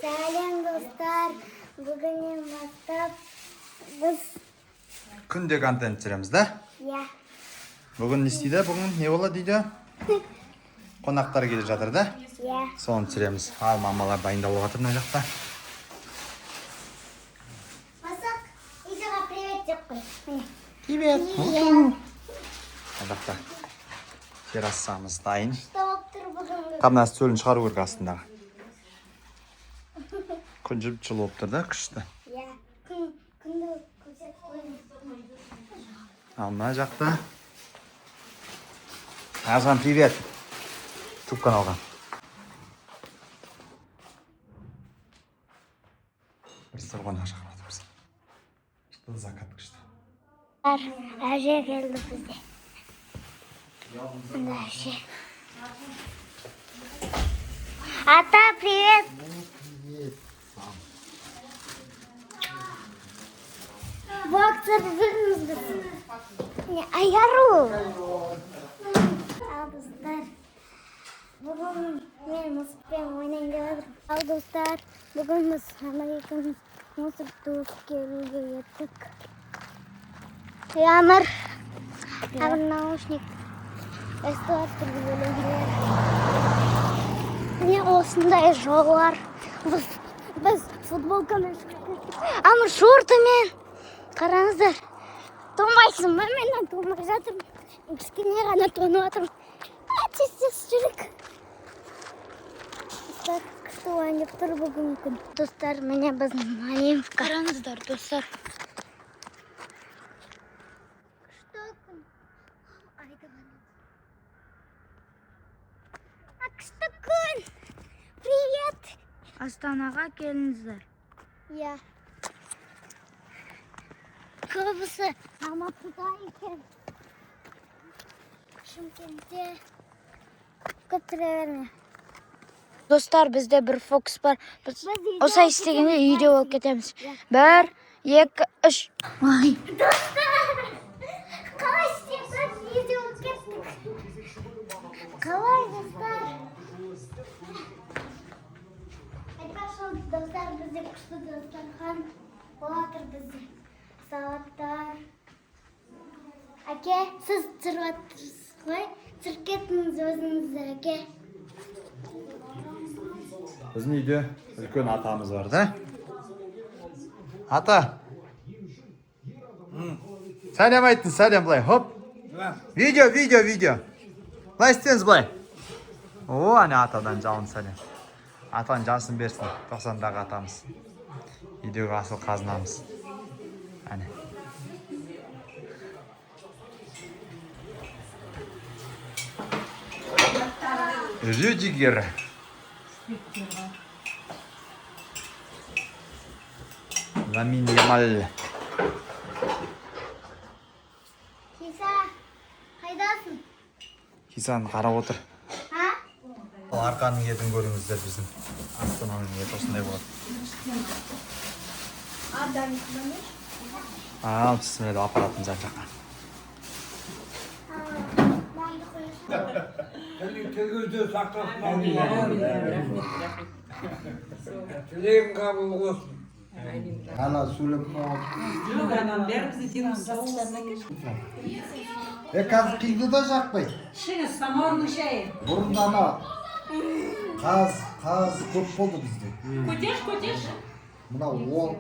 Selam dostlar. Bugün бастап biz Күнде контент түсіреміз, да? ya Бүгін не істейді? Бүгін не болады дейді? Қонақтар келіп жатыр, да? ya Соны түсіреміз. Ал мамалар дайындалып жатыр мына жақта. Масақ Ижаға привет деп қой. Міне. Привет. Привет. Мына жақта террасамыз дайын. Что болып тұр бүгінгі? Қамына стөлін шығару керек астындағы. Күн жүріп жылы болып тұр, да? Күшті. Ya күнді көрсетіп қойдым. Ал мына жақта Азған привет. Туп каналға. Бір сыр қонақ шақырады біз. Шықты закат күшті. Әже келді бізде. Мына әже. Ата, привет. Боксер жүрміз біз. Аяру. Ал достар. Бүгін мен мұсықпен ойнайын деп жатырмын. Ал достар, бүгін біз Американың мұсық туып келуге еттік. Ямыр. Абыр наушник. Эстуат түргі бөлігілер. Міне осындай жоллар. Біз футболкамен шықтық. Амыр шортымен. Қараңыздар. Тонбайсың ба? Мен тонбай жатырмын. Кішкене ғана тонып жатырмын. Тез жүрік. Достар, күшті ойнап тұр бүгін күн. Достар, міне біздің Малинка. Қараңыздар, достар. Күшті күн. Айды ғана. Күшті күн. Привет. Астанаға келіңіздер. Я. Көбісі Алматыда екен. Шымкентте көптіре берме. Достар, бізде бір фокус бар. Біз осы істегенде үйде болып кетеміз. 1, 2, 3. Ай. Достар! Қалай істесек үйде болып кеттік. Қалай достар? Айтпақшы достар, бізде күшті достархан болатыр бізде. Салаттар. Әке, сіз тұрып жатырсыз ғой? Тұрып кеттіңіз өзіңіз, әке. Біздің үйде үлкен атамыз бар, да? Ата! Сәлем айттың, сәлем былай, хоп! Видео. Былай істеңіз былай. О, әне атадан жалын сәлем. Атаның жасын берсін, 90-дағы атамыз. Үйдегі асыл қазынамыз. Әне. Рюдигер. Ламин Ямаль. Хиса, қайдасың? Хисан қарап отыр. Ha? Арқаның етін көріңіздер біздің. Астананың еті осындай болады. Ал, түсінеді апаратын жан жаққа. Telgözde saklasın. Тілегің қабыл болсын. Hala söylep қазір қиды да жақпай. Шығыс саморның шайы. Бұрында ана қаз көп болды бізде. Көтеш. Мынау ол